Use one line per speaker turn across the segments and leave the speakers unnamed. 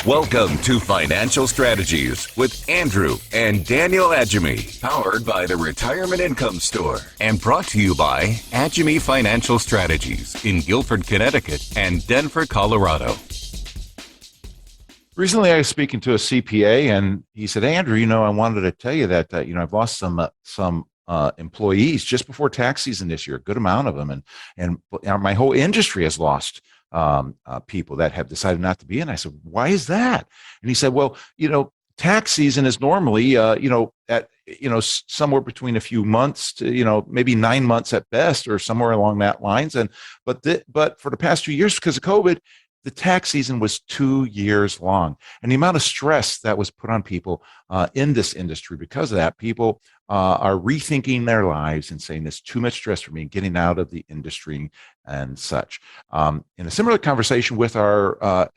Welcome to Financial Strategies with Andrew and Daniel Agemy, powered by the Retirement Income Store and brought to you by Agemy Financial Strategies in Guilford, Connecticut and Denver, Colorado.
Recently, I was speaking to a CPA, and he said, "Andrew, I wanted to tell you that I've lost some employees just before tax season this year, a good amount of them, and my whole industry has lost people that have decided not to be in." I said, "Why is that?" And he said, "Well, tax season is normally at somewhere between a few months to maybe 9 months at best, or somewhere along that lines, but for the past 2 years, because of COVID, the tax season was 2 years long, and the amount of stress that was put on people in this industry because of that, people are rethinking their lives and saying there's too much stress for me, getting out of the industry and such." In a similar conversation with our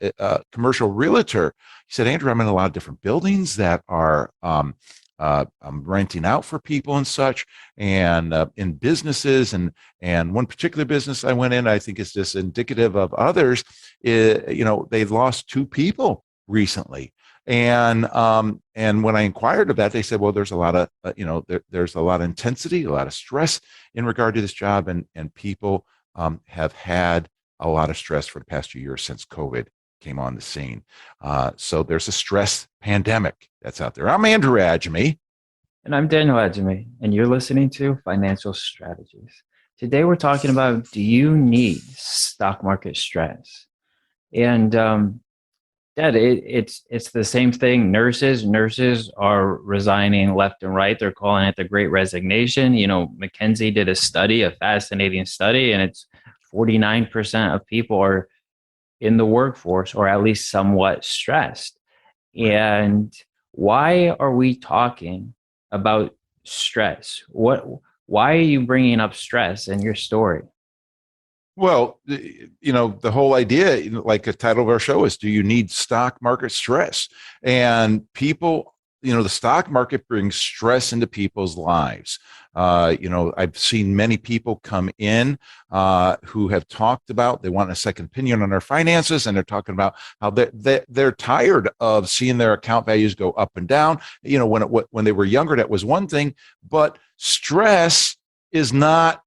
commercial realtor, he said, "Andrew, I'm in a lot of different buildings that are I'm renting out for people and such, and in businesses, and one particular business I went in, I think is just indicative of others. They've lost two people recently, and when I inquired of that, they said, well, there's a lot of there's a lot of intensity, a lot of stress in regard to this job, and people have had a lot of stress for the past 2 years since COVID came on the scene. So there's a stress pandemic that's out there." I'm Andrew Agemy.
And I'm Daniel Agemy, and you're listening to Financial Strategies. Today we're talking about, do you need stock market stress? And Dad, it's the same thing. Nurses are resigning left and right. They're calling it the Great Resignation. McKinsey did a study, a fascinating study, and it's 49% of people are in the workforce, or at least somewhat stressed. And why are we talking about stress? Why are you bringing up stress in your story?
Well, the whole idea, like the title of our show is, do you need stock market stress? And people, the stock market brings stress into people's lives. I've seen many people come in who have talked about they want a second opinion on their finances, and they're talking about how they're tired of seeing their account values go up and down. When they were younger, that was one thing, but stress is not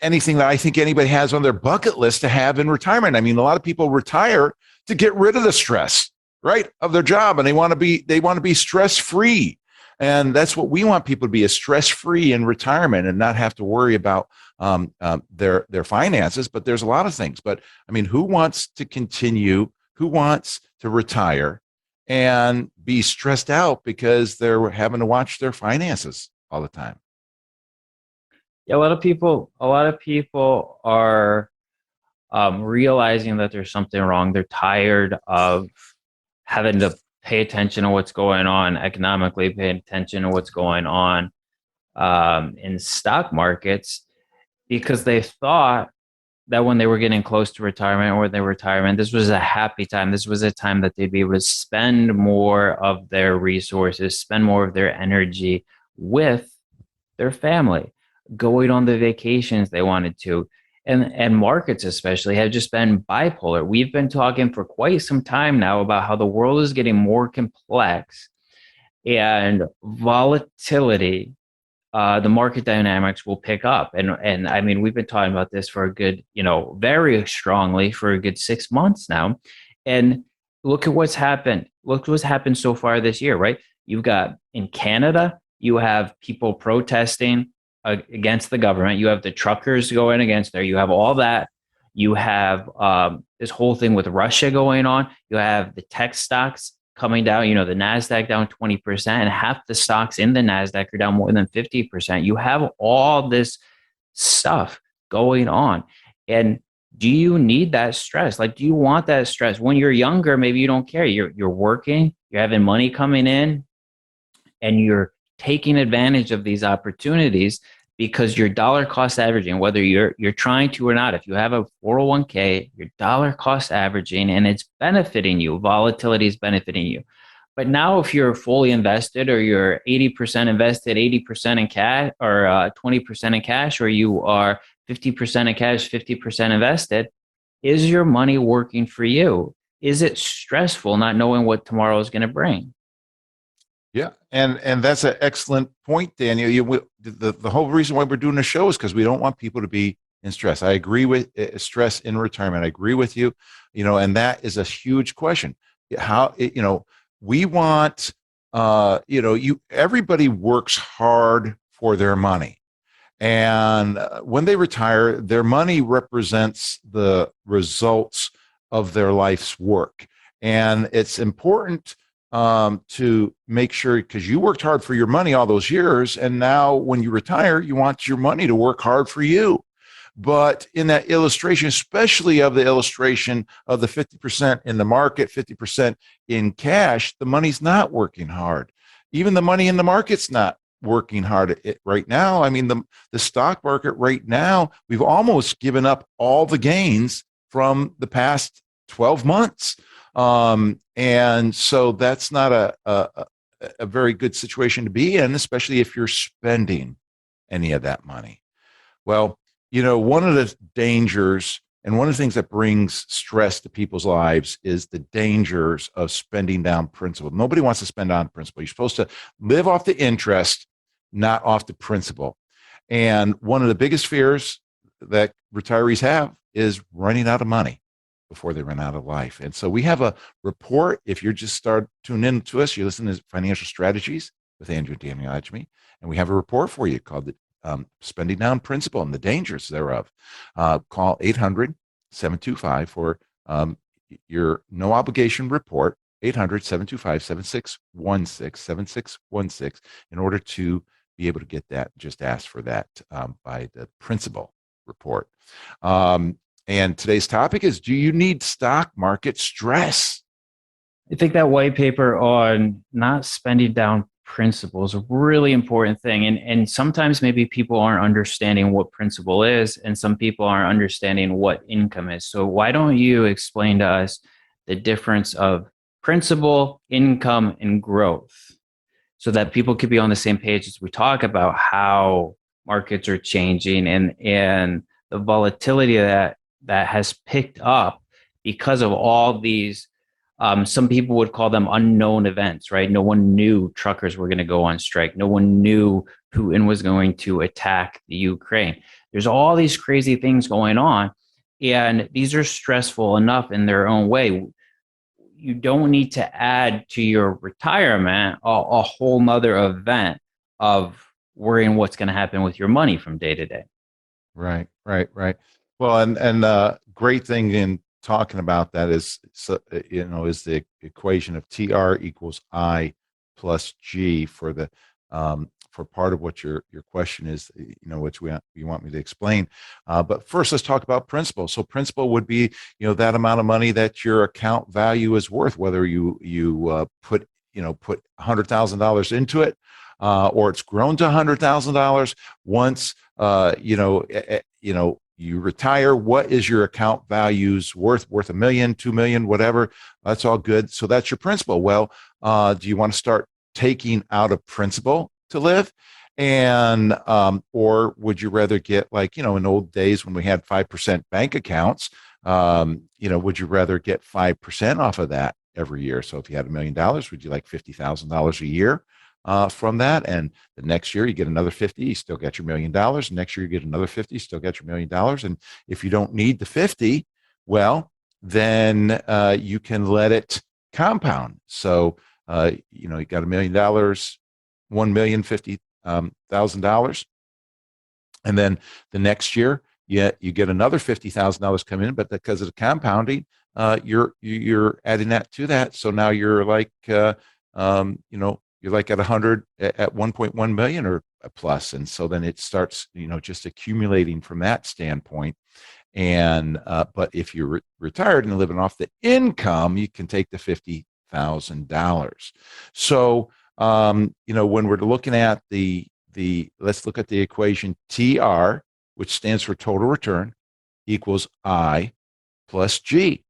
anything that I think anybody has on their bucket list to have in retirement. I mean, a lot of people retire to get rid of the stress, right, of their job, and they want to be stress free. And that's what we want people to be, is stress-free in retirement and not have to worry about their finances. But there's a lot of things. But I mean, who wants to continue? Who wants to retire and be stressed out because they're having to watch their finances all the time?
Yeah, a lot of people are realizing that there's something wrong. They're tired of having to pay attention to what's going on economically, pay attention to what's going on in stock markets, because they thought that when they were getting close to retirement or their retirement, this was a happy time. This was a time that they'd be able to spend more of their resources, spend more of their energy with their family, going on the vacations they wanted to. And markets especially have just been bipolar. We've been talking for quite some time now about how the world is getting more complex, and volatility, the market dynamics will pick up. And I mean, we've been talking about this for a good, very strongly for a good 6 months now. And look at what's happened. Look what's happened so far this year, right? You've got in Canada, you have people protesting against the government. You have the truckers going against there. You have all that. You have this whole thing with Russia going on. You have the tech stocks coming down. The NASDAQ down 20%, and half the stocks in the NASDAQ are down more than 50%. You have all this stuff going on. And do you need that stress? Like, do you want that stress? When you're younger, maybe you don't care. You're working, you're having money coming in, and you're taking advantage of these opportunities because you're dollar cost averaging, whether you're trying to or not. If you have a 401k, you're dollar cost averaging, and it's benefiting you. Volatility is benefiting you. But now if you're fully invested, or you're 80% invested, 80% in cash, or 20% in cash, or you are 50% in cash, 50% invested, is your money working for you? is it stressful not knowing what tomorrow is going to bring?
Yeah, and that's an excellent point, Daniel. The whole reason why we're doing the show is because we don't want people to be in stress. I agree with stress in retirement. I agree with you, and that is a huge question. How we want everybody works hard for their money. And when they retire, their money represents the results of their life's work. And it's important to make sure, because you worked hard for your money all those years. And now when you retire, you want your money to work hard for you. But in that illustration, especially of the illustration of the 50% in the market, 50% in cash, the money's not working hard. Even the money in the market's not working hard right now. I mean, the stock market right now, we've almost given up all the gains from the past 12 months. And so that's not a very good situation to be in, especially if you're spending any of that money. Well, one of the dangers and one of the things that brings stress to people's lives is the dangers of spending down principal. Nobody wants to spend on principal. You're supposed to live off the interest, not off the principal. And one of the biggest fears that retirees have is running out of money before they run out of life. And so we have a report. If you're just tuning in to us, you're listening to Financial Strategies with Andrew and Daniel Agemy, and we have a report for you called the Spending Down Principal and the Dangers thereof. Call 800-725 for your no obligation report, 800-725-7616 in order to be able to get that. Just ask for that by the principal report. And today's topic is, do you need stock market stress?
I think that white paper on not spending down principal is a really important thing. And sometimes maybe people aren't understanding what principal is, and some people aren't understanding what income is. So why don't you explain to us the difference of principal, income, and growth, so that people could be on the same page as we talk about how markets are changing and the volatility that has picked up because of all these, some people would call them unknown events, right? No one knew truckers were going to go on strike. No one knew Putin was going to attack the Ukraine. There's all these crazy things going on, and these are stressful enough in their own way. You don't need to add to your retirement a whole nother event of worrying what's going to happen with your money from day to day.
Right. Well, and great thing in talking about that is, is the equation of TR equals I plus G for the for part of what your question is, which you want me to explain. But first, let's talk about principal. So principal would be, that amount of money that your account value is worth, whether you put $100,000 into it, or it's grown to $100,000 once, you retire. What is your account values worth? Worth $1 million, $2 million, whatever. That's all good. So that's your principal. Well, do you want to start taking out a principal to live? And or would you rather get, like, in old days when we had 5% bank accounts, would you rather get 5% off of that every year? So if you had $1 million, would you like $50,000 a year from that? And the next year you get another 50, you still get your $1 million. Next year you get another 50, you still get your $1 million. And if you don't need the 50, well, then you can let it compound. So you got $1 million, $1,050,000, and then the next year you get another $50,000 come in, but because of the compounding, you're adding that to that. So now you're like you're like at 100 at 1.1 million or plus. And so then it starts, just accumulating from that standpoint. And, but if you're retired and living off the income, you can take the $50,000. So, when we're looking at let's look at the equation TR, which stands for total return, equals I plus G.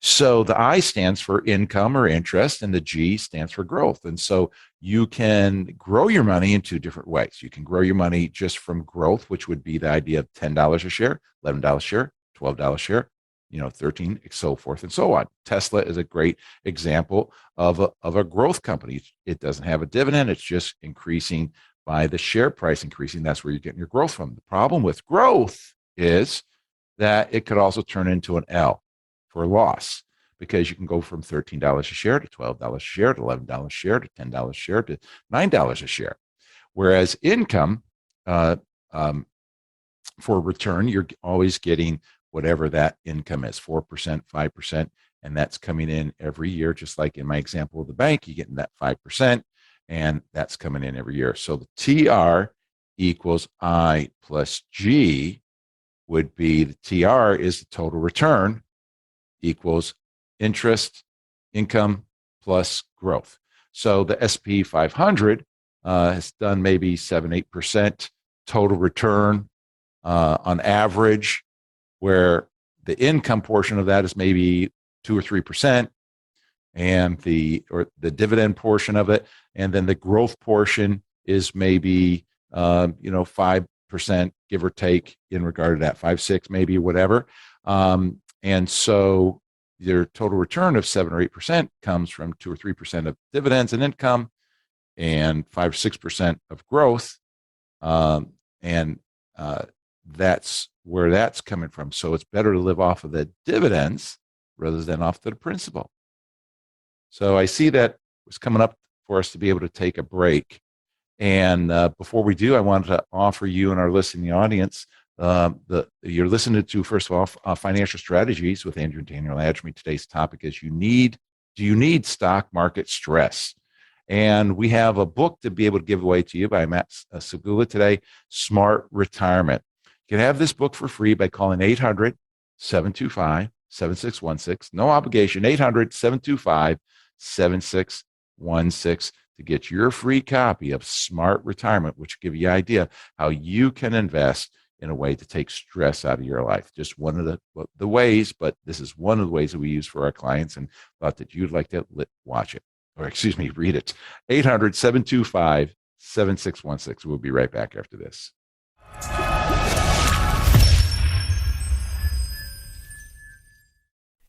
So the I stands for income or interest, and the G stands for growth. And so you can grow your money in two different ways. You can grow your money just from growth, which would be the idea of $10 a share, $11 a share, $12 a share, 13, so forth and so on. Tesla is a great example of a growth company. It doesn't have a dividend. It's just increasing by the share price increasing. That's where you're getting your growth from. The problem with growth is that it could also turn into an L for loss, because you can go from $13 a share to $12 a share to $11 a share to $10 a share to $9 a share. Whereas income, for return, you're always getting whatever that income is, 4%, 5%, and that's coming in every year. Just like in my example of the bank, you're getting that 5%, and that's coming in every year. So the TR equals I plus G would be, the TR is the total return equals interest, income plus growth. So the SP 500 has done maybe 7-8% total return on average, where the income portion of that is maybe 2 or 3%, and the dividend portion of it, and then the growth portion is maybe 5%, give or take, in regard to that 5-6 maybe, whatever. And so your total return of 7 or 8% comes from 2 or 3% of dividends and income, and 5 or 6% of growth, and that's where that's coming from. So it's better to live off of the dividends rather than off the principal. So I see that it's coming up for us to be able to take a break. And before we do, I wanted to offer you and our listening audience, you're listening to, first of all, Financial Strategies with Andrew and Daniel Agemy. Today's topic is, do you need stock market stress? And we have a book to be able to give away to you by Matt Segula today, Smart Retirement. You can have this book for free by calling 800-725-7616. No obligation, 800-725-7616 to get your free copy of Smart Retirement, which will give you an idea how you can invest in a way to take stress out of your life. Just one of the ways, but this is one of the ways that we use for our clients, and thought that you'd like to watch it, or read it. 800-725-7616. We'll be right back after this.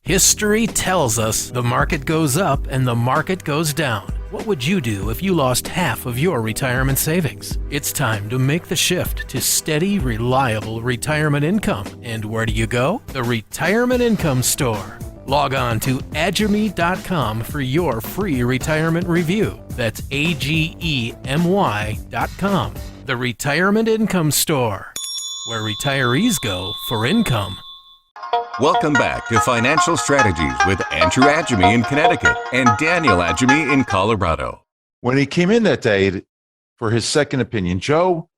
History tells us the market goes up and the market goes down. What would you do if you lost half of your retirement savings? It's time to make the shift to steady, reliable retirement income. And where do you go? The Retirement Income Store. Log on to agemy.com for your free retirement review. That's AGEMY.com. The Retirement Income Store, where retirees go for income.
Welcome back to Financial Strategies with Andrew Agemy in Connecticut and Daniel Agemy in Colorado.
When he came in that day for his second opinion, Joe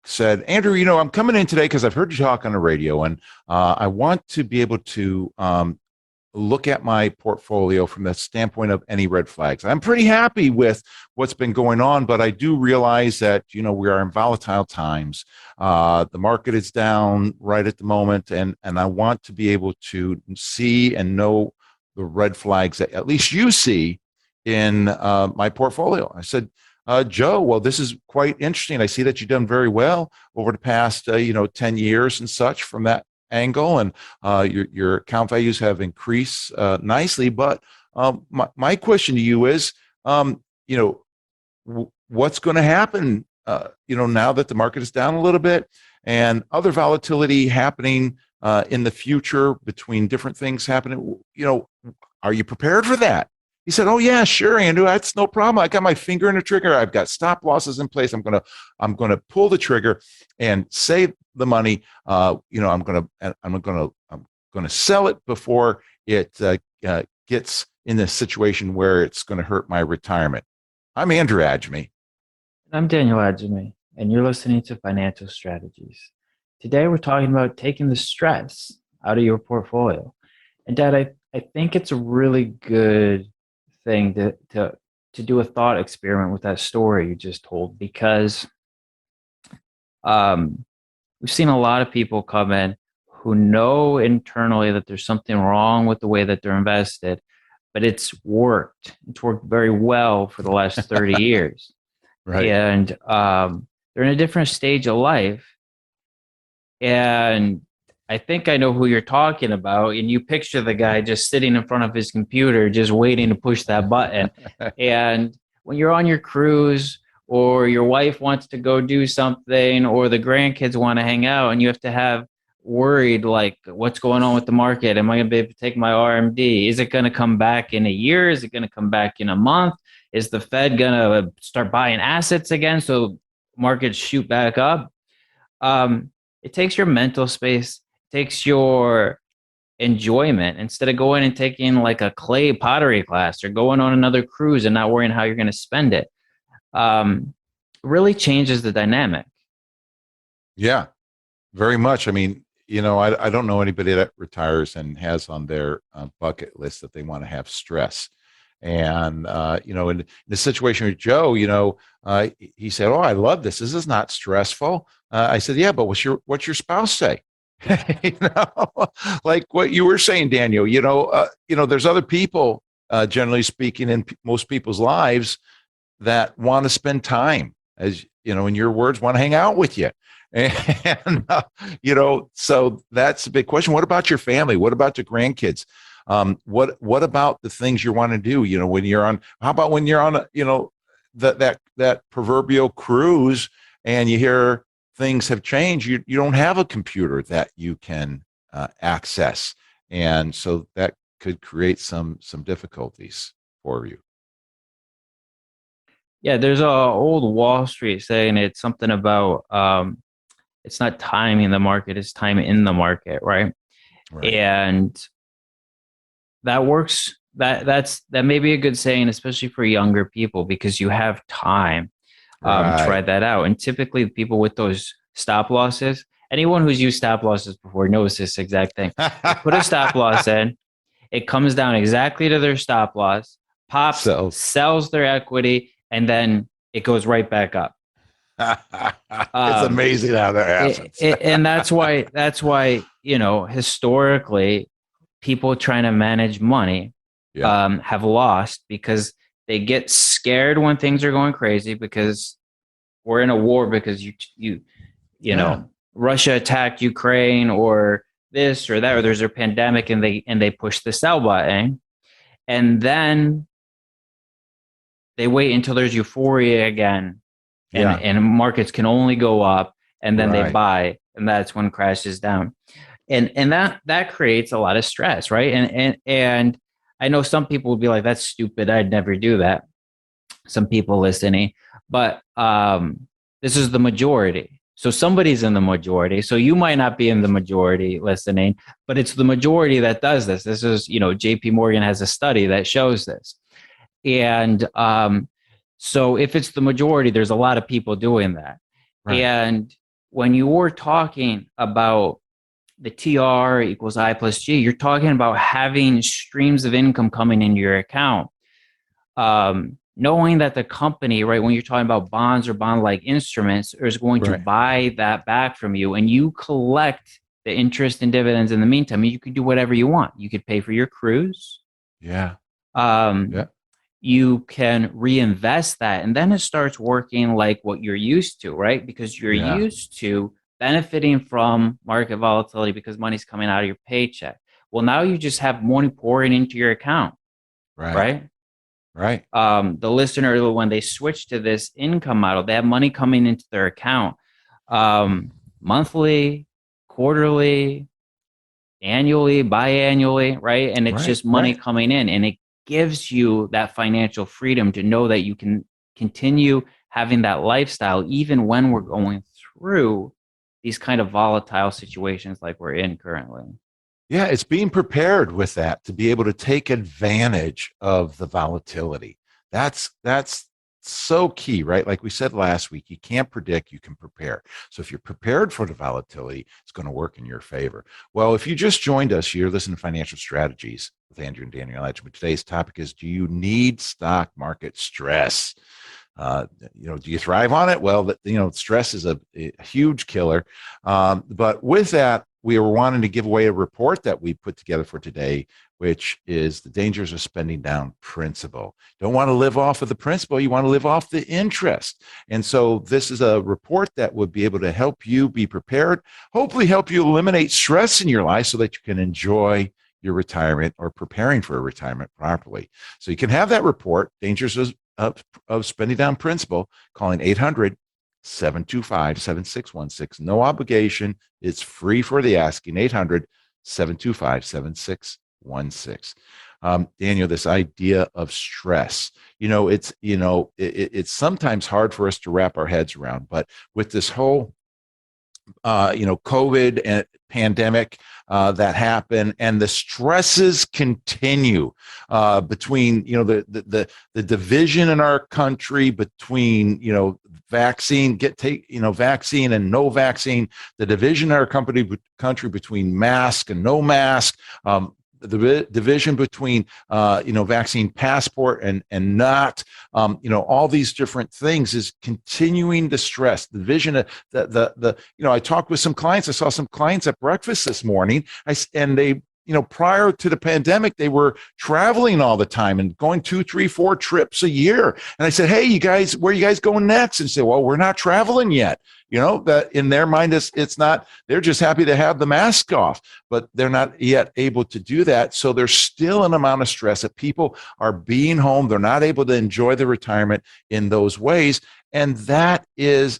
said, Andrew, I'm coming in today because I've heard you talk on the radio, and I want to be able to look at my portfolio from the standpoint of any red flags. I'm pretty happy with what's been going on, but I do realize that, we are in volatile times. The market is down right at the moment, and I want to be able to see and know the red flags that at least you see in my portfolio. I said, Joe, well, this is quite interesting. I see that you've done very well over the past, 10 years and such from that angle, and your account values have increased nicely. But my question to you is, what's going to happen, now that the market is down a little bit and other volatility happening in the future between different things happening? Are you prepared for that? He said, oh yeah, sure, Andrew, that's no problem. I got my finger in the trigger. I've got stop losses in place. I'm gonna pull the trigger and save the money. I'm gonna sell it before it gets in the situation where it's going to hurt my retirement. I'm Andrew Agemy.
I'm Daniel Agemy, and you're listening to Financial Strategies. Today, we're talking about taking the stress out of your portfolio. And Dad, I think it's a really good thing to do a thought experiment with that story you just told, because we've seen a lot of people come in who know internally that there's something wrong with the way that they're invested, but it's worked very well for the last 30 years.
Right.
And they're in a different stage of life, and I think I know who you're talking about. And you picture the guy just sitting in front of his computer, just waiting to push that button. And when you're on your cruise, or your wife wants to go do something, or the grandkids want to hang out, and you have to have worried, like, what's going on with the market? Am I going to be able to take my RMD? Is it going to come back in a year? Is it going to come back in a month? Is the Fed going to start buying assets again so markets shoot back up? It takes your mental space, takes your enjoyment, instead of going and taking like a clay pottery class or going on another cruise and not worrying how you're going to spend it. Really changes the dynamic.
Yeah, very much. I mean, I don't know anybody that retires and has on their bucket list that they want to have stress. And, in the situation with Joe, he said, "Oh, I love this. This is not stressful." I said, "Yeah, but what's your spouse say?" Like what you were saying, Daniel, there's other people, generally speaking, in most people's lives that want to spend time, as in your words, want to hang out with you. And, so that's a big question. What about your family? What about the grandkids? What about the things you want to do? How about when you're on, that proverbial cruise and you hear things have changed, you don't have a computer that you can access. And so that could create some difficulties for you.
Yeah, there's a old Wall Street saying, it's something about it's not timing the market, it's time in the market, right?
Right.
And that works. That may be a good saying, especially for younger people, because you have time to
Right.
try that out. And typically, people with those stop losses, anyone who's used stop losses before knows this exact thing. They put a stop loss in, it comes down exactly to their stop loss, pops, sells their equity, and then it goes right back up.
It's amazing how that happens.
And that's why historically, people trying to manage money have lost, because they get scared when things are going crazy, because we're in a war, because Russia attacked Ukraine, or this or that, or there's a pandemic, and they push the sell button, and then they wait until there's euphoria again, and markets can only go up, and then they buy, and that's when crashes down. And that creates a lot of stress, right? And I know some people would be like, "That's stupid. I'd never do that." Some people listening, but this is the majority. So somebody's in the majority. So you might not be in the majority listening, but it's the majority that does this. This is, JP Morgan has a study that shows this. And so if it's the majority, there's a lot of people doing that. Right. And when you were talking about the TR equals I plus G, you're talking about having streams of income coming into your account. Knowing that the company, right, when you're talking about bonds or bond-like instruments, is going to buy that back from you, and you collect the interest and dividends in the meantime. You could do whatever you want. You could pay for your cruise. You can reinvest that, and then it starts working like what you're used to, right? Because you're used to benefiting from market volatility because money's coming out of your paycheck. Well, now you just have money pouring into your account, right? The listener, when they switch to this income model, they have money coming into their account monthly, quarterly, annually, biannually, right? And it's just money coming in, and it gives you that financial freedom to know that you can continue having that lifestyle even when we're going through these kind of volatile situations like we're in currently.
Yeah, it's being prepared with that to be able to take advantage of the volatility. That's so key, right? Like we said last week, you can't predict, you can prepare. So if you're prepared for the volatility, it's going to work in your favor. Well, if you just joined us, you're listening to Financial Strategies with Andrew and Daniel Agemy. Today's topic is, do you need stock market stress? Do you thrive on it? Well, stress is a huge killer. But with that, we were wanting to give away a report that we put together for today which is the dangers of spending down principal. Don't want to live off of the principal. You want to live off the interest. And so this is a report that would be able to help you be prepared, hopefully help you eliminate stress in your life so that you can enjoy your retirement or preparing for a retirement properly. So you can have that report, dangers of spending down principal, calling 800-725-7616. No obligation. It's free for the asking. 800-725-7616. Daniel, this idea of stress, it's sometimes hard for us to wrap our heads around, but with this whole COVID and pandemic that happened, and the stresses continue between the division in our country between vaccine vaccine and no vaccine, the division in our country between mask and no mask. The division between vaccine passport and not, all these different things is continuing to stress the division of I talked with some clients. I saw some clients at breakfast this morning, and they, prior to the pandemic, they were traveling all the time and going 2, 3, 4 trips a year. And I said, hey, you guys, where are you guys going next? And they said, well, we're not traveling yet. That in their mind, it's not, they're just happy to have the mask off, but they're not yet able to do that. So there's still an amount of stress that people are being home. They're not able to enjoy the retirement in those ways. And that is,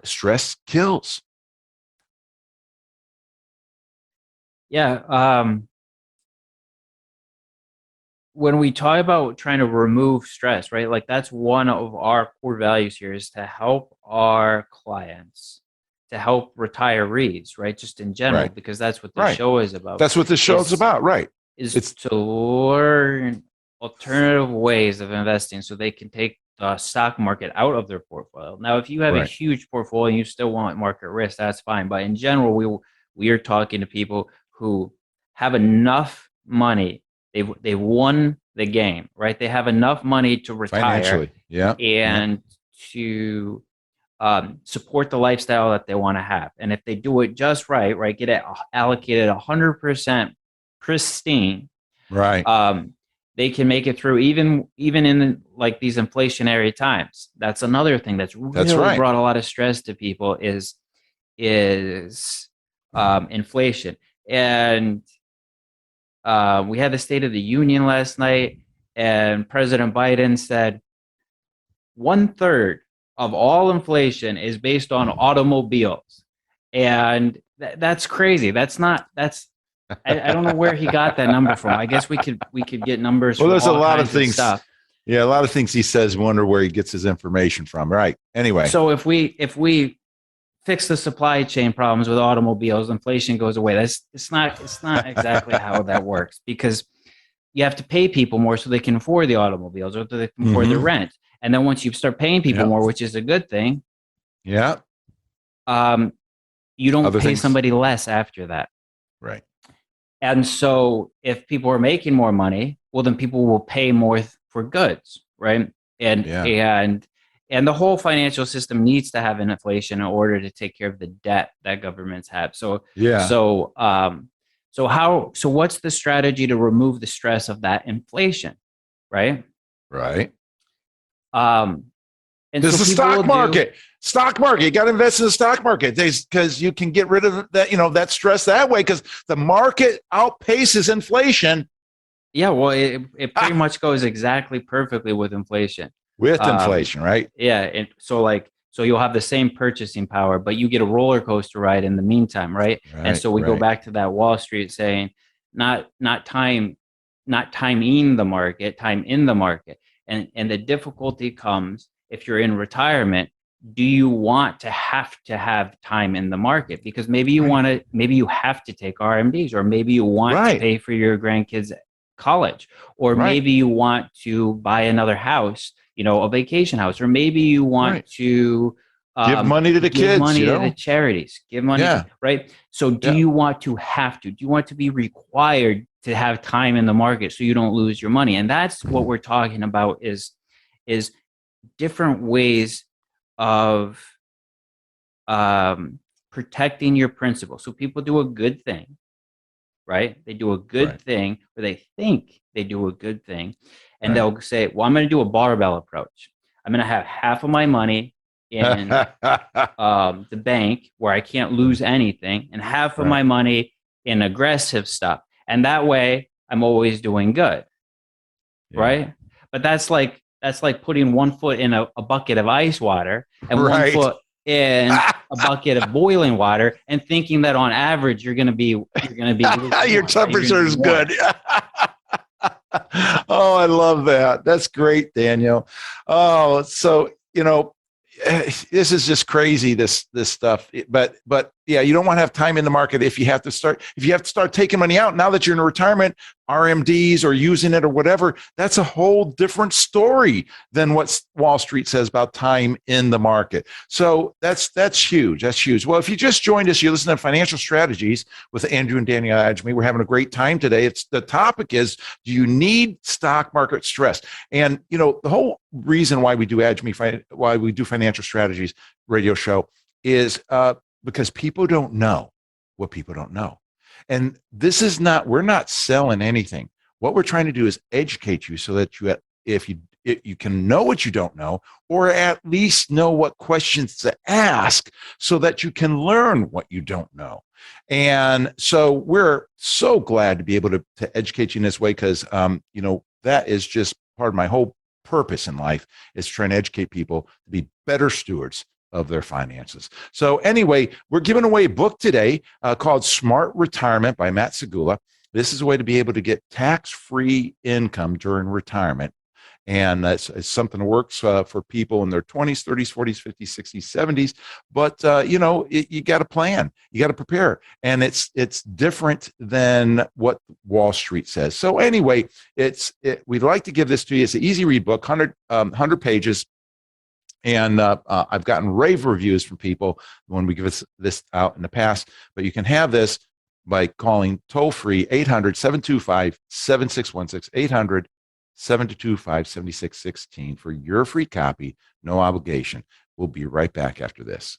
stress kills.
Yeah. When we talk about trying to remove stress, right? Like that's one of our core values here, is to help our clients, to help retirees, right? Just in general,
Right.
because that's what the
Right.
show is about.
That's what the show's about, right?
It's to learn alternative ways of investing so they can take the stock market out of their portfolio. Now, if you have a
Right.
huge portfolio and you still want market risk, that's fine. But in general, we are talking to people who have enough money. They've won the game, right? They have enough money to retire
Financially, yeah,
and to support the lifestyle that they want to have. And if they do it just right, get it allocated 100% pristine,
right.
they can make it through even in like these inflationary times. That's another thing that's really
right.
brought a lot of stress to people is inflation. And we had the State of the Union last night, and President Biden said 1/3 of all inflation is based on automobiles, and that's crazy. I don't know where he got that number from. I guess we could get numbers
Well,
from
there's a
all
lot of
kinds of
things.
stuff.
Yeah, a lot of things he says. Wonder where he gets his information from. Right. Anyway.
So if we fix the supply chain problems with automobiles, inflation goes away. It's not exactly how that works, because you have to pay people more so they can afford the automobiles, or they can afford the rent. And then once you start paying people more, which is a good thing,
yeah,
you don't
Other
pay
things.
somebody less after that.
Right.
And so if people are making more money, well, then people will pay more for goods, right? And the whole financial system needs to have an inflation in order to take care of the debt that governments have. So what's the strategy to remove the stress of that inflation, right?
Right.
And
There's
so
the stock market. Stock market. You got to invest in the stock market because you can get rid of that, that stress that way, because the market outpaces inflation.
Yeah, well, it pretty much goes exactly perfectly with inflation.
With inflation, right?
Yeah, and so you'll have the same purchasing power, but you get a roller coaster ride in the meantime, right? And so we go back to that Wall Street saying, not timing the market, time in the market. And the difficulty comes if you're in retirement. Do you want to have time in the market? Because maybe you have to take RMDs, or maybe you want to pay for your grandkids' college, or maybe you want to buy another house, a vacation house, or maybe you want to
give money to the kids,
money to the charities, give money, right? So do you want to do you want to be required to have time in the market so you don't lose your money? And that's what we're talking about is different ways of protecting your principal. So people do a good thing right? They do a good
Right.
thing, or they think they do a good thing. And
Right.
they'll say, well, I'm going to do a barbell approach. I'm going to have half of my money in the bank where I can't lose anything, and half of
Right.
my money in aggressive stuff. And that way I'm always doing good.
Yeah.
Right. But that's like putting one foot in a bucket of ice water and one
Right.
foot in a bucket of boiling water, and thinking that on average you're going to be
Your temperature is good. Oh, I love that. That's great, Daniel. Oh, so this is just crazy. This stuff, but yeah, you don't want to have time in the market if you have to start taking money out now that you're in retirement, RMDs or using it or whatever. That's a whole different story than what Wall Street says about time in the market. So that's huge. That's huge. Well, if you just joined us, you listen to Financial Strategies with Andrew and Daniel Agemy. We're having a great time today. The topic is, do you need stock market stress? And the whole reason why we do Financial Strategies radio show is because people don't know what people don't know. And we're not selling anything. What we're trying to do is educate you so that if you can know what you don't know, or at least know what questions to ask so that you can learn what you don't know. And so we're so glad to be able to educate you in this way, because that is just part of my whole purpose in life, is trying to educate people to be better stewards of their finances. So anyway, we're giving away a book today called Smart Retirement by Matt Segula. This is a way to be able to get tax-free income during retirement. And it's something that works for people in their 20s, 30s, 40s, 50s, 60s, 70s. But, you got to plan. You got to prepare. And it's different than what Wall Street says. So anyway, we'd like to give this to you. It's an easy read book, 100 pages. And I've gotten rave reviews from people when we give this out in the past. But you can have this by calling toll-free 800-725-7616, 800-725-7616 for your free copy, no obligation. We'll be right back after this.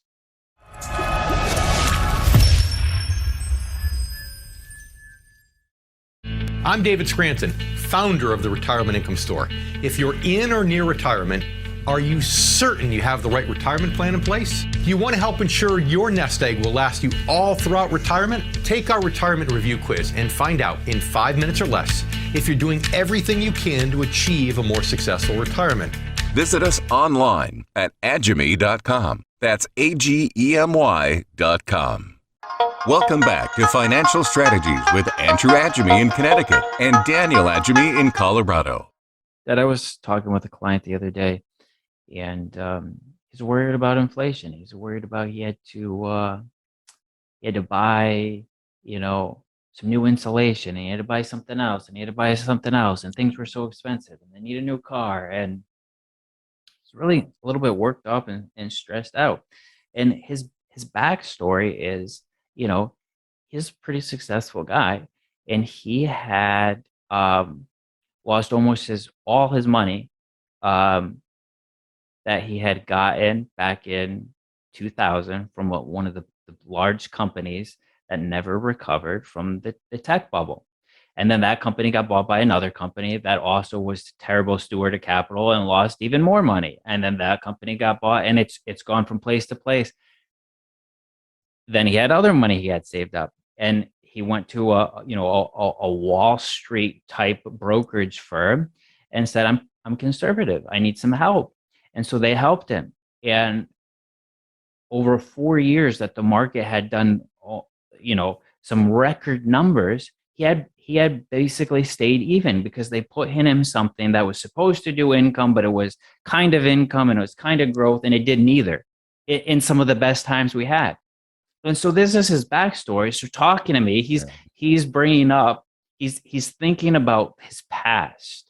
I'm David Scranton, founder of the Retirement Income Store. If you're in or near retirement, are you certain you have the right retirement plan in place? Do you want to help ensure your nest egg will last you all throughout retirement? Take our retirement review quiz and find out in 5 minutes or less if you're doing everything you can to achieve a more successful retirement.
Visit us online at agemy.com. That's AGEMY.com. Welcome back to Financial Strategies with Andrew Agemy in Connecticut and Daniel Agemy in Colorado.
That I was talking with a client the other day, and he's worried about inflation. He's worried about he had to buy, some new insulation, and he had to buy something else, and he had to buy something else, and things were so expensive, and they need a new car, and he's really a little bit worked up and stressed out. And his backstory is, he's a pretty successful guy, and he had lost almost all his money that he had gotten back in 2000 from one of the large companies that never recovered from the tech bubble. And then that company got bought by another company that also was a terrible steward of capital and lost even more money. And then that company got bought, and it's gone from place to place. Then he had other money he had saved up, and he went to a Wall Street type brokerage firm and said, I'm conservative. I need some help. And so they helped him. And over 4 years that the market had done, some record numbers, he had basically stayed even, because they put in him something that was supposed to do income, but it was kind of income and it was kind of growth, and it did neither in some of the best times we had. And so this is his backstory. So talking to me, he's bringing up, he's thinking about his past.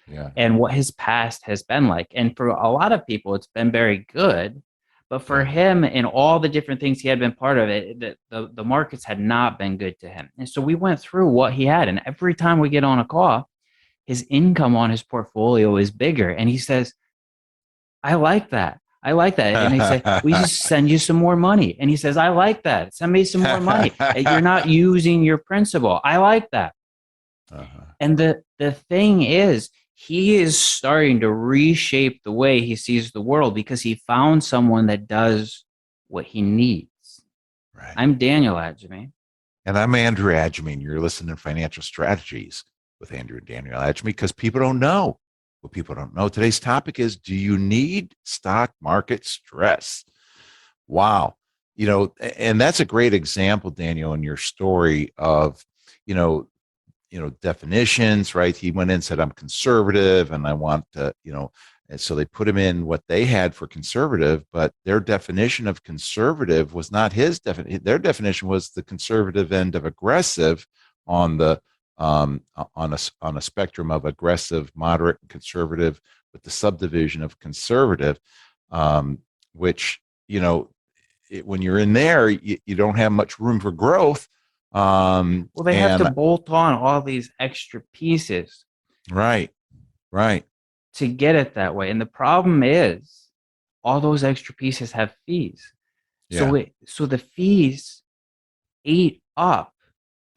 Yeah.
And what his past has been like. And for a lot of people, it's been very good. But for him and all the different things he had been part of it, the markets had not been good to him. And so we went through what he had. And every time we get on a call, his income on his portfolio is bigger. And he says, I like that. I like that. And they say, we just send you some more money. And he says, I like that. Send me some more money. And you're not using your principal. I like that. And the thing is, he is starting to reshape the way he sees the world because he found someone that does what he needs.
Right.
I'm Daniel Agemy.
And I'm Andrew Agemy, and you're listening to Financial Strategies with Andrew and Daniel Agemy, because people don't know what people don't know. Today's topic is, do you need stock market stress? Wow. And that's a great example, Daniel, in your story of, definitions, right? He went in and said, I'm conservative and I want to, and so they put him in what they had for conservative, but their definition of conservative was not his definition. Their definition was the conservative end of aggressive on the on a spectrum of aggressive, moderate, and conservative, with the subdivision of conservative, which when you're in there, you don't have much room for growth.
Well, they have to bolt on all these extra pieces.
Right.
To get it that way. And the problem is all those extra pieces have fees.
Yeah.
So the fees ate up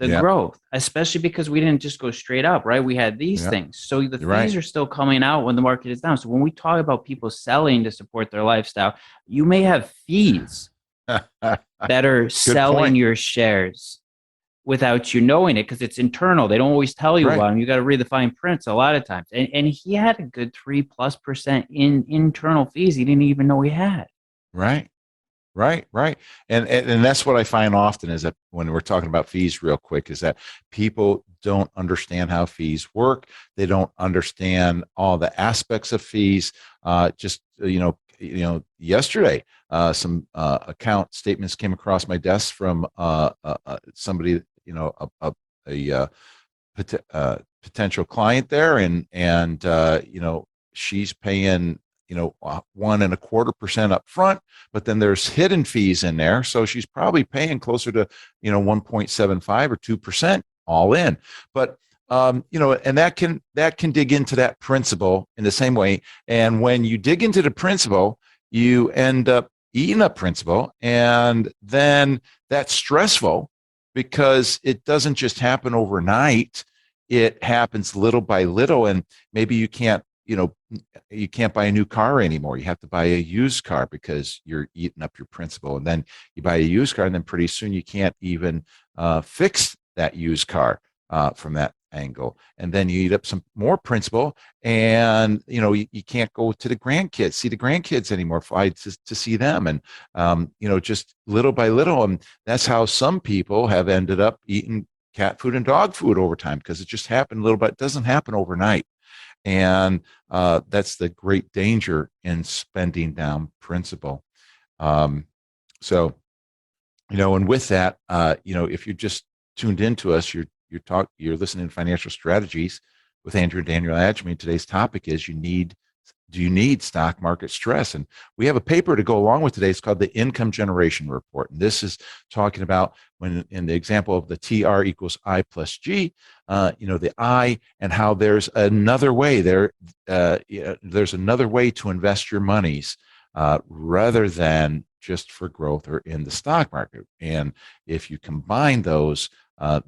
the growth, especially because we didn't just go straight up, right? We had these things. So the fees are still coming out when the market is down. So when we talk about people selling to support their lifestyle, you may have fees that are selling your shares without you knowing it, because it's internal. They don't always tell you about them. You got to read the fine prints a lot of times. And he had a good 3+% in internal fees he didn't even know he had.
Right. And that's what I find often, is that when we're talking about fees real quick, is that people don't understand how fees work. They don't understand all the aspects of fees. Yesterday, some account statements came across my desk from somebody, a potential client there, and she's paying 1.25% up front, but then there's hidden fees in there, so she's probably paying closer to 1.75 or 2% all in. But and that can dig into that principle in the same way. And when you dig into the principle, you end up eating up principle, and then that's stressful because it doesn't just happen overnight. It happens little by little, and maybe you can't buy a new car anymore. You have to buy a used car because you're eating up your principal. And then you buy a used car, and then pretty soon you can't even fix that used car from that angle. And then you eat up some more principal, and you can't go to see the grandkids anymore, fly to see them. And just little by little. And that's how some people have ended up eating cat food and dog food over time, because it just happened a little bit. It doesn't happen overnight. And that's the great danger in spending down principal. And with that, if you're just tuned into us, you're listening to Financial Strategies with Andrew and Daniel Agemy. Today's topic is, do you need stock market stress? And we have a paper to go along with today. It's called the Income Generation Report. And this is talking about, when in the example of the TR equals I plus G, the I, and how there's another way there's another way to invest your monies rather than just for growth or in the stock market. And if you combine those,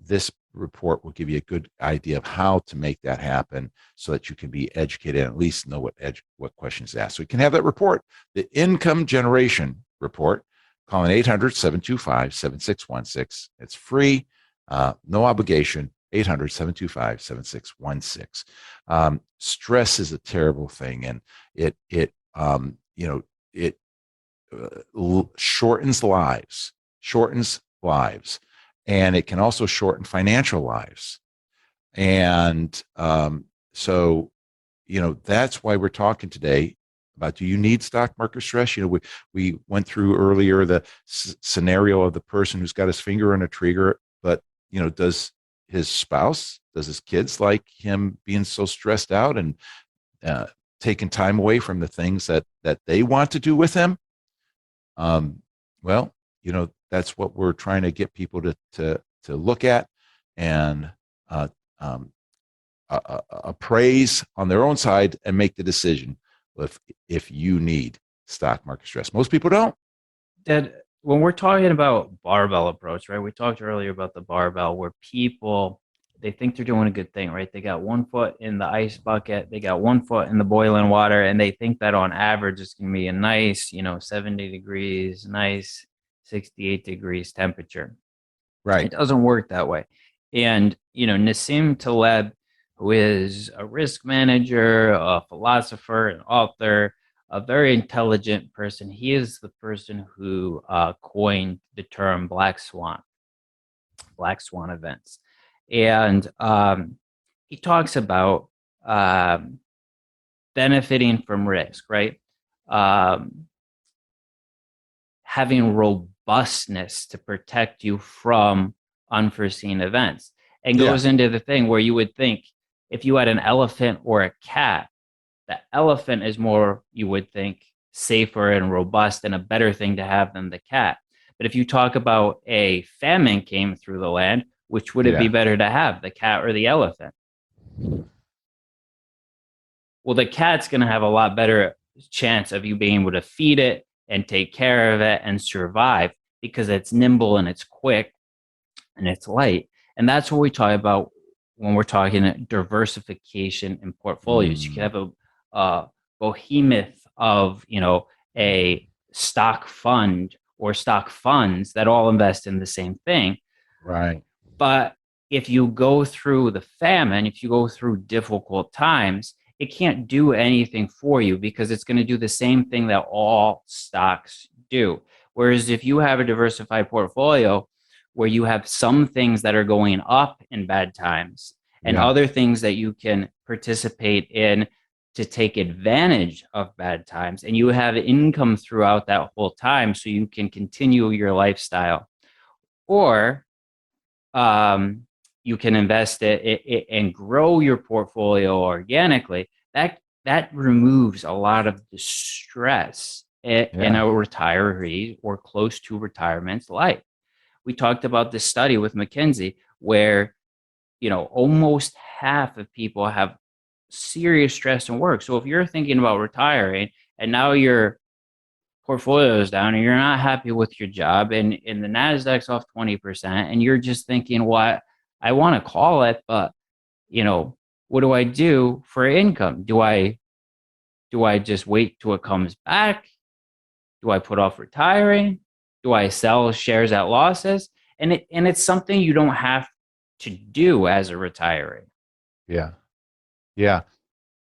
this report will give you a good idea of how to make that happen, so that you can be educated and at least know what questions to ask. So you can have that report, the Income Generation Report, calling 800-725-7616. It's free, no obligation, 800-725-7616. Stress is a terrible thing, and it shortens lives, and it can also shorten financial lives. And so that's why we're talking today about, do you need stock market stress? We went through earlier the scenario of the person who's got his finger on a trigger, but does his spouse, does his kids like him being so stressed out and taking time away from the things that they want to do with him? That's what we're trying to get people to look at and appraise on their own side and make the decision if you need stock market stress. Most people don't.
That when we're talking about barbell approach, right? We talked earlier about the barbell where people they think they're doing a good thing, right? They got one foot in the ice bucket, they got one foot in the boiling water, and they think that on average it's gonna be a nice, 70 degrees, nice 68 degrees temperature.
Right.
It doesn't work that way. And, Nassim Taleb, who is a risk manager, a philosopher, an author, a very intelligent person, he is the person who coined the term black swan events. And he talks about um, benefiting from risk, right? Um, Having robustness to protect you from unforeseen events, and
Yeah.
goes into the thing where you would think if you had an elephant or a cat, the elephant is more, you would think, safer and robust and a better thing to have than the cat. But if you talk about a famine came through the land, which would it be
Yeah.
better to have, the cat or the elephant? Well, the cat's going to have a lot better chance of you being able to feed it and take care of it and survive because it's nimble and it's quick and it's light. And that's what we talk about when we're talking diversification in portfolios. You can have a behemoth of, a stock fund or stock funds that all invest in the same thing.
Right.
But if you go through the famine, if you go through difficult times, it can't do anything for you because it's going to do the same thing that all stocks do. Whereas if you have a diversified portfolio where you have some things that are going up in bad times and
Yeah.
other things that you can participate in to take advantage of bad times, and you have income throughout that whole time so you can continue your lifestyle, or you can invest it and grow your portfolio organically. That removes a lot of the stress in a retiree or close to retirement's life. We talked about this study with McKinsey where almost half of people have serious stress in work. So if you're thinking about retiring and now your portfolio is down and you're not happy with your job and the Nasdaq's off 20% and you're just thinking, what, I want to call it, but what do I do for income? Do I just wait till it comes back? Do I put off retiring? Do I sell shares at losses? And it's something you don't have to do as a retiree.
Yeah. Yeah.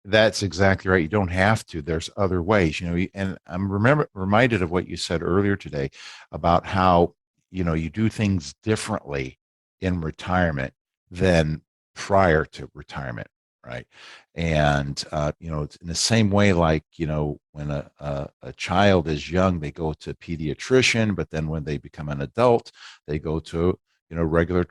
That's exactly right. You don't have to. There's other ways, and I'm reminded of what you said earlier today about how, you do things differently in retirement than prior to retirement. Right. And, it's in the same way, like, when a child is young, they go to a pediatrician, but then when they become an adult, they go to, regular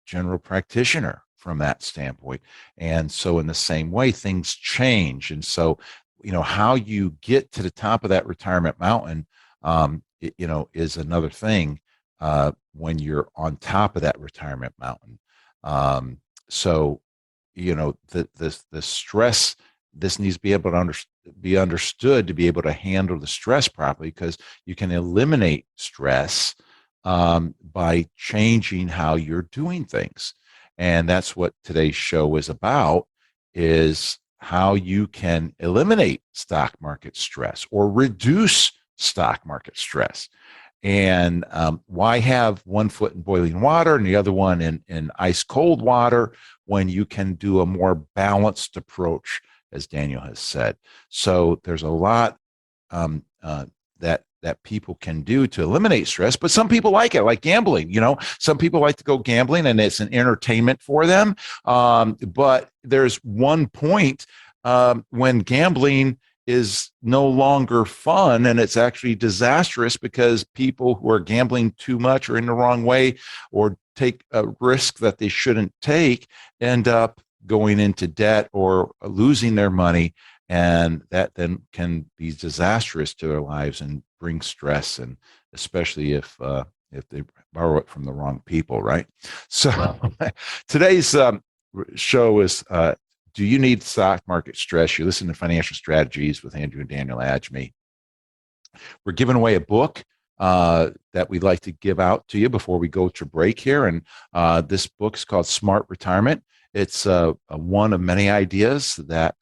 general practitioner from that standpoint. And so in the same way, things change. And so, how you get to the top of that retirement mountain, is another thing when you're on top of that retirement mountain. So, the stress, this needs to be able to be understood to be able to handle the stress properly, because you can eliminate stress by changing how you're doing things. And that's what today's show is about, is how you can eliminate stock market stress or reduce stock market stress. And why have one foot in boiling water and the other one in ice cold water when you can do a more balanced approach, as Daniel has said? So there's a lot that people can do to eliminate stress, but some people like it, like gambling. Some people like to go gambling and it's an entertainment for them. But there's one point when gambling is no longer fun and it's actually disastrous, because people who are gambling too much or in the wrong way or take a risk that they shouldn't take end up going into debt or losing their money. And that then can be disastrous to their lives and bring stress, and especially if they borrow it from the wrong people, right? So today's show is do you need stock market stress? You listen to Financial Strategies with Andrew and Daniel Agemy. We're giving away a book that we'd like to give out to you before we go to break here. And this book is called Smart Retirement. It's one of many ideas that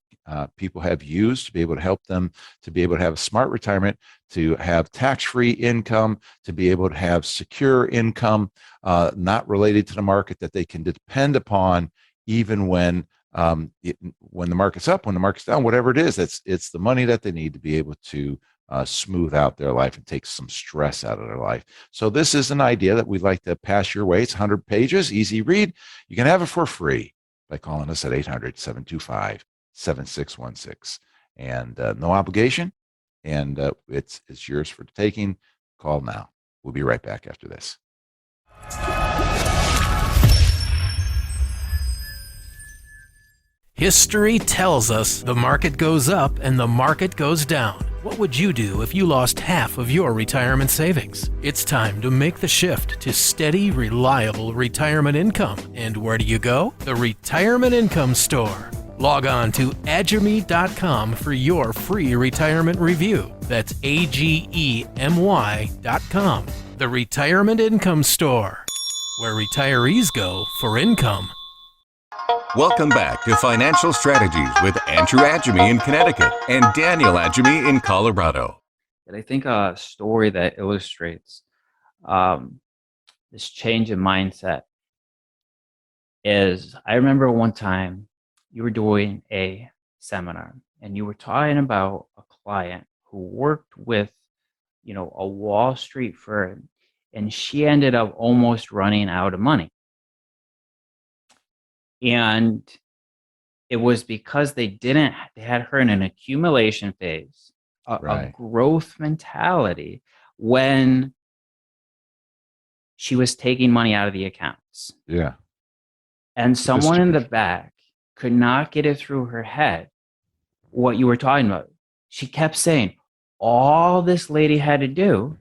people have used to be able to help them to be able to have a smart retirement, to have tax-free income, to be able to have secure income, not related to the market, that they can depend upon even when when the market's up, when the market's down, whatever it is. It's the money that they need to be able to smooth out their life and take some stress out of their life. So this is an idea that we'd like to pass your way. It's 100 pages, easy read. You can have it for free by calling us at 800-725-7616. And no obligation. And it's yours for the taking. Call now. We'll be right back after this.
History tells us the market goes up and the market goes down. What would you do if you lost half of your retirement savings? It's time to make the shift to steady, reliable retirement income. And where do you go? The Retirement Income Store. Log on to agemy.com for your free retirement review. That's AGEMY.com. The Retirement Income Store, where retirees go for income.
Welcome back to Financial Strategies with Andrew Agemy in Connecticut and Daniel Agemy in Colorado.
And I think a story that illustrates this change in mindset is, I remember one time you were doing a seminar and you were talking about a client who worked with, a Wall Street firm, and she ended up almost running out of money. And it was because they had her in an accumulation phase, a growth mentality, when she was taking money out of the accounts.
Yeah.
And someone in the back could not get it through her head what you were talking about. She kept saying, all this lady had to do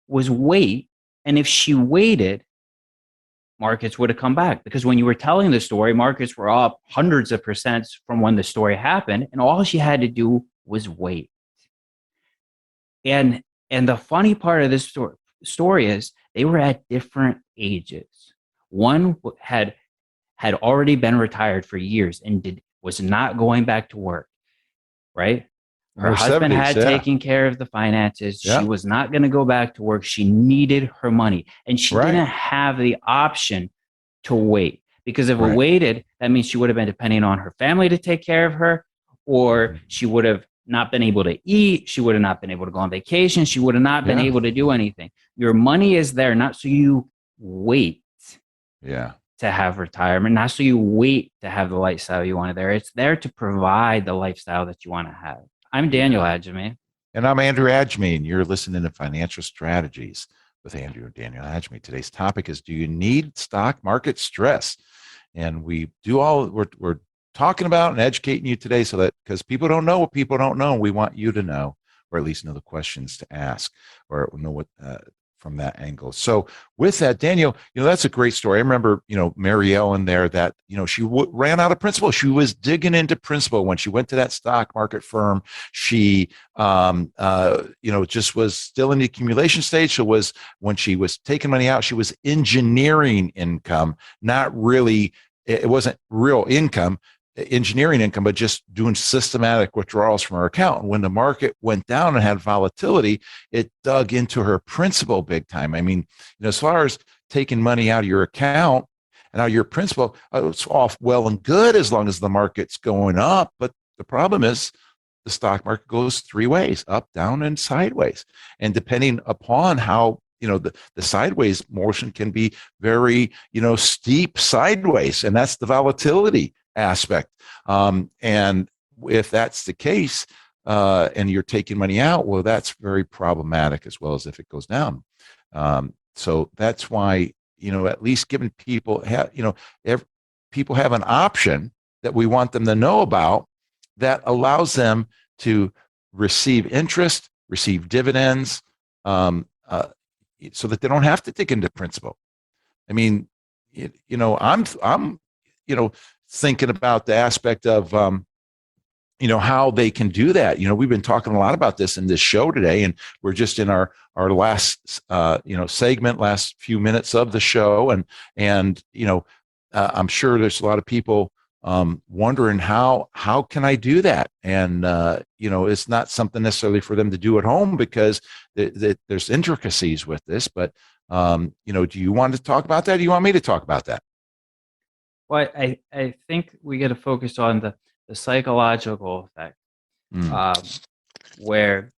was wait. And if she waited, markets would have come back, because when you were telling the story, markets were up hundreds of percent from when the story happened, and all she had to do was wait. And the funny part of this story is they were at different ages. One had already been retired for years and was not going back to work, right? Her husband
70s,
had taken care of the finances.
Yeah.
She was not going to go back to work. She needed her money. And she didn't have the option to wait. Because if it waited, that means she would have been depending on her family to take care of her, or she would have not been able to eat. She would have not been able to go on vacation. She would have not been able to do anything. Your money is there, not so you wait to have retirement, not so you wait to have the lifestyle you want there. It's there to provide the lifestyle that you want to have. I'm Daniel Agemy.
And I'm Andrew Agemy, and you're listening to Financial Strategies with Andrew and Daniel Agemy. Today's topic is, do you need stock market stress? And we're talking about and educating you today, so that, because people don't know what people don't know, we want you to know, or at least know the questions to ask, or know what from that angle. So with that, Daniel, that's a great story. I remember, Mary Ellen there, that, she ran out of principal. She was digging into principal when she went to that stock market firm. She, just was still in the accumulation stage. So when she was taking money out, she was engineering income, not really, it wasn't real income, engineering income, but just doing systematic withdrawals from her account. And when the market went down and had volatility, it dug into her principal big time. I mean, as far as taking money out of your account and out of your principal, it's all well and good as long as the market's going up. But the problem is the stock market goes three ways: up, down, and sideways. And depending upon how, the sideways motion can be very, steep sideways. And that's the volatility aspect. And if that's the case, and you're taking money out, well, that's very problematic, as well as if it goes down. So that's why, at least giving people, people have an option that we want them to know about, that allows them to receive interest, receive dividends, so that they don't have to dig into principal. I mean, I'm thinking about the aspect of, how they can do that. We've been talking a lot about this in this show today, and we're just in our last segment, last few minutes of the show, and I'm sure there's a lot of people wondering how can I do that, and it's not something necessarily for them to do at home because there's intricacies with this. But do you want to talk about that? Or do you want me to talk about that?
Well, I think we got to focus on the psychological effect, where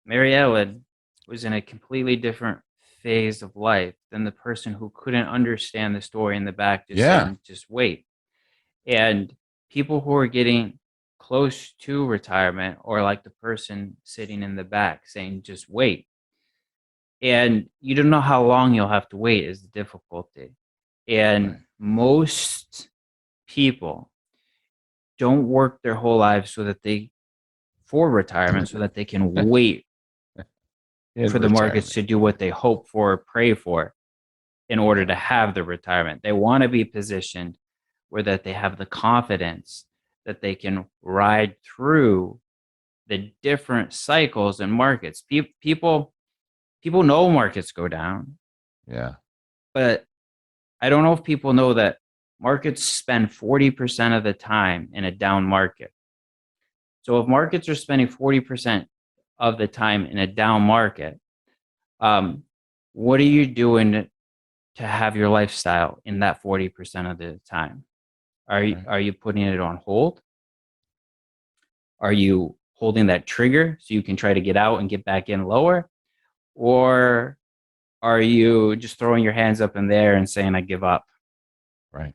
Mary Ellen was in a completely different phase of life than the person who couldn't understand the story in the back, just saying, just wait. And people who are getting close to retirement, or like the person sitting in the back saying, just wait. And you don't know how long you'll have to wait is the difficulty. And most people don't work their whole lives for retirement so that they can wait for the markets to do what they hope for, pray for, in order to have the retirement. They want to be positioned where that they have the confidence that they can ride through the different cycles and markets. People know markets go down.
Yeah.
But I don't know if people know that markets spend 40% of the time in a down market. So if markets are spending 40% of the time in a down market, what are you doing to have your lifestyle in that 40% of the time? Are you putting it on hold? Are you holding that trigger so you can try to get out and get back in lower? Or are you just throwing your hands up in there and saying, I give up?
Right.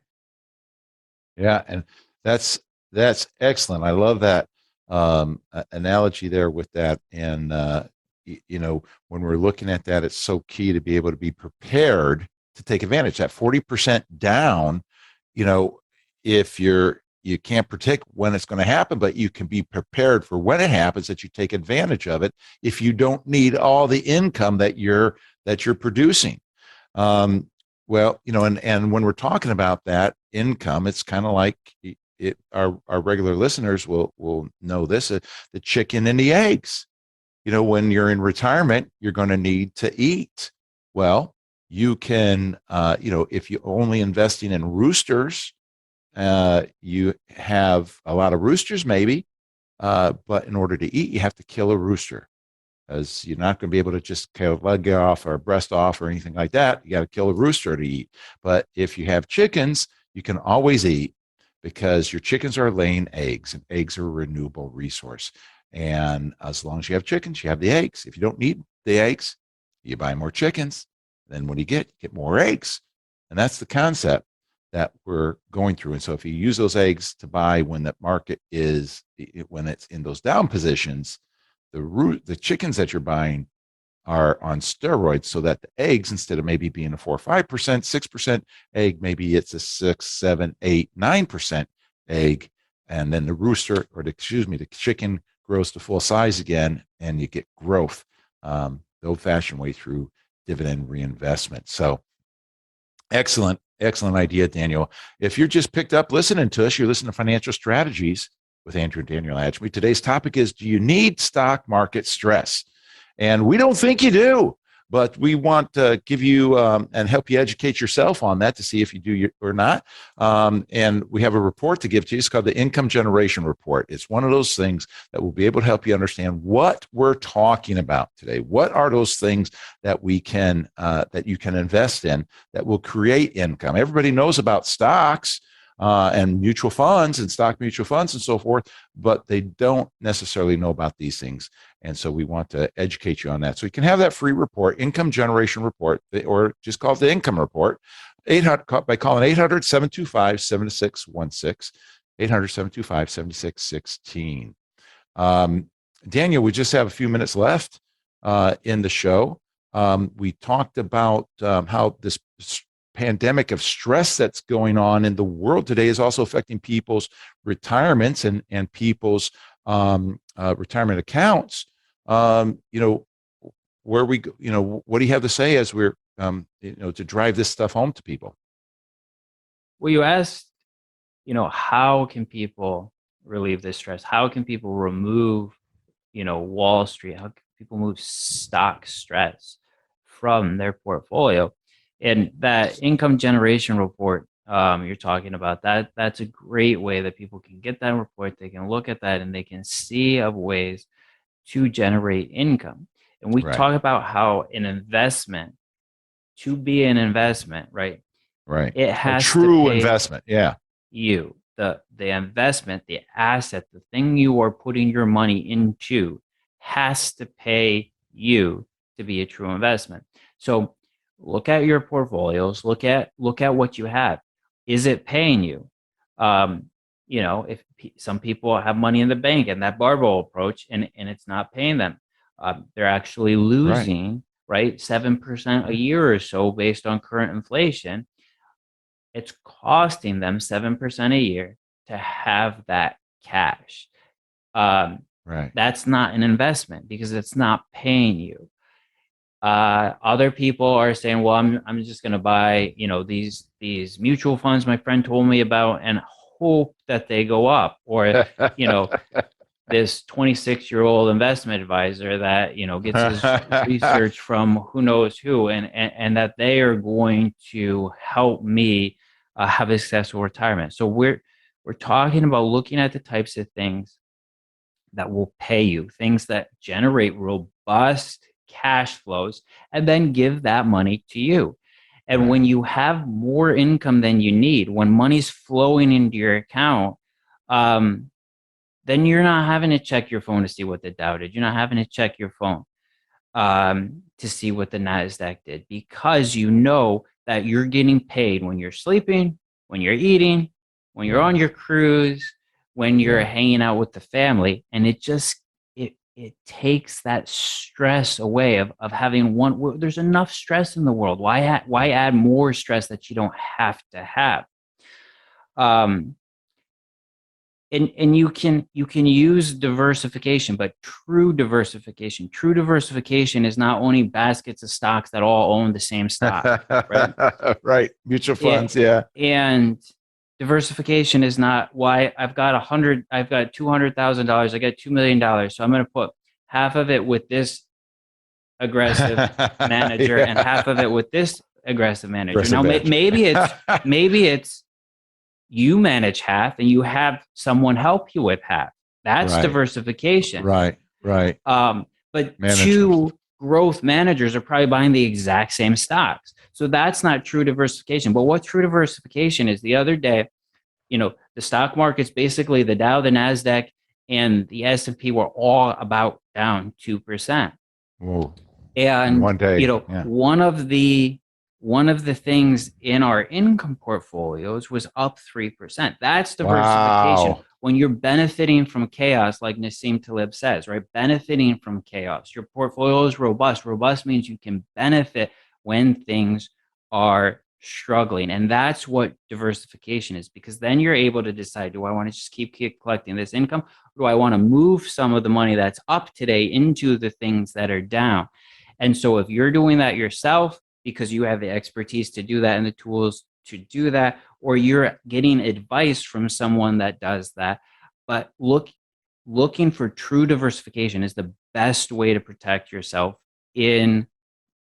Yeah. And that's excellent. I love that analogy there with that. And, when we're looking at that, it's so key to be able to be prepared to take advantage. That 40% down, if you can't predict when it's going to happen, but you can be prepared for when it happens, that you take advantage of it if you don't need all the income that you're producing. And when we're talking about that income, it's kind of like our regular listeners will know this, the chicken and the eggs. When you're in retirement, you're going to need to eat. Well, you can, if you're only investing in roosters, you have a lot of roosters maybe, but in order to eat, you have to kill a rooster, because you're not going to be able to just kill a leg off or a breast off or anything like that. You got to kill a rooster to eat. But if you have chickens, you can always eat, because your chickens are laying eggs, and eggs are a renewable resource. And as long as you have chickens, you have the eggs. If you don't need the eggs, you buy more chickens. Then when you get more eggs. And that's the concept that we're going through. And so if you use those eggs to buy when the market when it's in those down positions, the chickens that you're buying are on steroids, so that the eggs, instead of maybe being a 4 or 5%, 6% egg, maybe it's a 6, 7, 8, 9% egg. And then the chicken grows to full size again, and you get growth the old-fashioned way through dividend reinvestment. So excellent idea, Daniel. If you're just picked up listening to us, you're listening to Financial Strategies with Andrew and Daniel Agemy. Today's topic is, do you need stock market stress? And we don't think you do, but we want to give you and help you educate yourself on that to see if you do or not. And we have a report to give to you. It's called the Income Generation Report. It's one of those things that will be able to help you understand what we're talking about today. What are those things that we can that you can invest in that will create income? Everybody knows about stocks and mutual funds and stock mutual funds and so forth, but they don't necessarily know about these things. And so we want to educate you on that. So you can have that free report, Income Generation Report, or just call it the Income Report, by calling 800-725-7616, 800-725-7616. Daniel, we just have a few minutes left in the show. We talked about how this pandemic of stress that's going on in the world today is also affecting people's retirements and people's retirement accounts. Where we go, what do you have to say as we're to drive this stuff home to people?
Well, you asked, how can people relieve this stress? How can people remove, Wall Street? How can people move stock stress from their portfolio? And that income generation report you're talking about, that's a great way that people can get that report. They can look at that and they can see of ways to generate income. And we
Right.
talk about how an investment, to be an investment, right?
Right.
It
A
has
true
to pay
investment. Yeah.
you. The investment, the asset, the thing you are putting your money into has to pay you to be a true investment. So look at your portfolios, look at what you have. Is it paying you? If some people have money in the bank and that barbell approach, and it's not paying them, they're actually losing, right, 7% a year or so based on current inflation. It's costing them 7% a year to have that cash.
Right.
That's not an investment because it's not paying you. Other people are saying, well, I'm just going to buy, these mutual funds my friend told me about and hope that they go up. Or, this 26-year-old investment advisor that, gets his research from who knows who, and that they are going to help me have a successful retirement. So we're talking about looking at the types of things that will pay you, things that generate robust cash flows, and then give that money to you. And when you have more income than you need, when money's flowing into your account, then you're not having to check your phone to see what the Dow did. You're not having to check your phone to see what the NASDAQ did, because you know that you're getting paid when you're sleeping, when you're eating, when you're on your cruise, when you're hanging out with the family. And it takes that stress away of having one. There's enough stress in the world. Why add more stress that you don't have to have? And you can use diversification, but true diversification is not owning baskets of stocks that all own the same stock, right?
Right. Mutual funds.
And diversification is not, why I've got $200,000, I got $2 million, so I'm going to put half of it with this aggressive manager and half of it with this aggressive manager. Now maybe it's you manage half and you have someone help you with half. That's diversification.
Right.
But two growth managers are probably buying the exact same stocks. So that's not true diversification. But what true diversification is, the other day, the stock market's basically the Dow, the NASDAQ, and the S&P were all about down 2%.
Whoa.
And
one day,
one of the things in our income portfolios was up 3%. That's diversification.
Wow.
When you're benefiting from chaos, like Nassim Taleb says, right? Benefiting from chaos. Your portfolio is robust. Robust means you can benefit when things are struggling. And that's what diversification is, because then you're able to decide, do I want to just keep collecting this income? Or do I want to move some of the money that's up today into the things that are down? And so if you're doing that yourself, because you have the expertise to do that and the tools to do that, or you're getting advice from someone that does that, but looking for true diversification is the best way to protect yourself in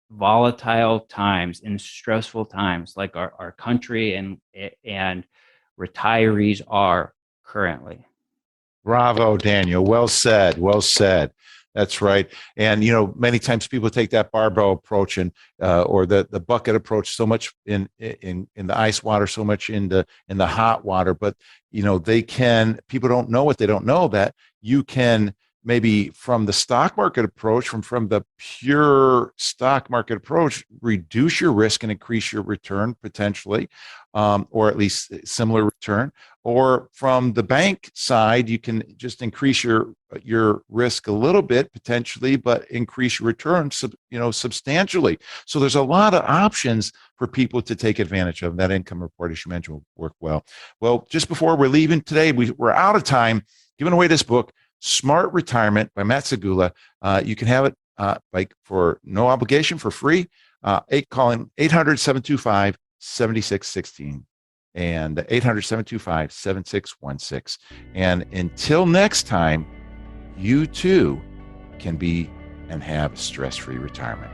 volatile times, in stressful times like our country and retirees are currently.
Bravo, Daniel. Well said. Well said. That's right. And, many times people take that barbell approach and, or the bucket approach, so much in the ice water, so much in the hot water, but, people don't know what they don't know, that you can maybe from the stock market approach, from the pure stock market approach, reduce your risk and increase your return potentially, or at least similar return. Or from the bank side, you can just increase your risk a little bit potentially, but increase your return, substantially. So there's a lot of options for people to take advantage of. That income report, as you mentioned, will work well. Well, just before we're leaving today, we're out of time giving away this book, Smart Retirement by Matt Segula. You can have it for no obligation, for free. Calling 800-725-7616. and 800-725-7616. And until next time, you too can be and have stress-free retirement.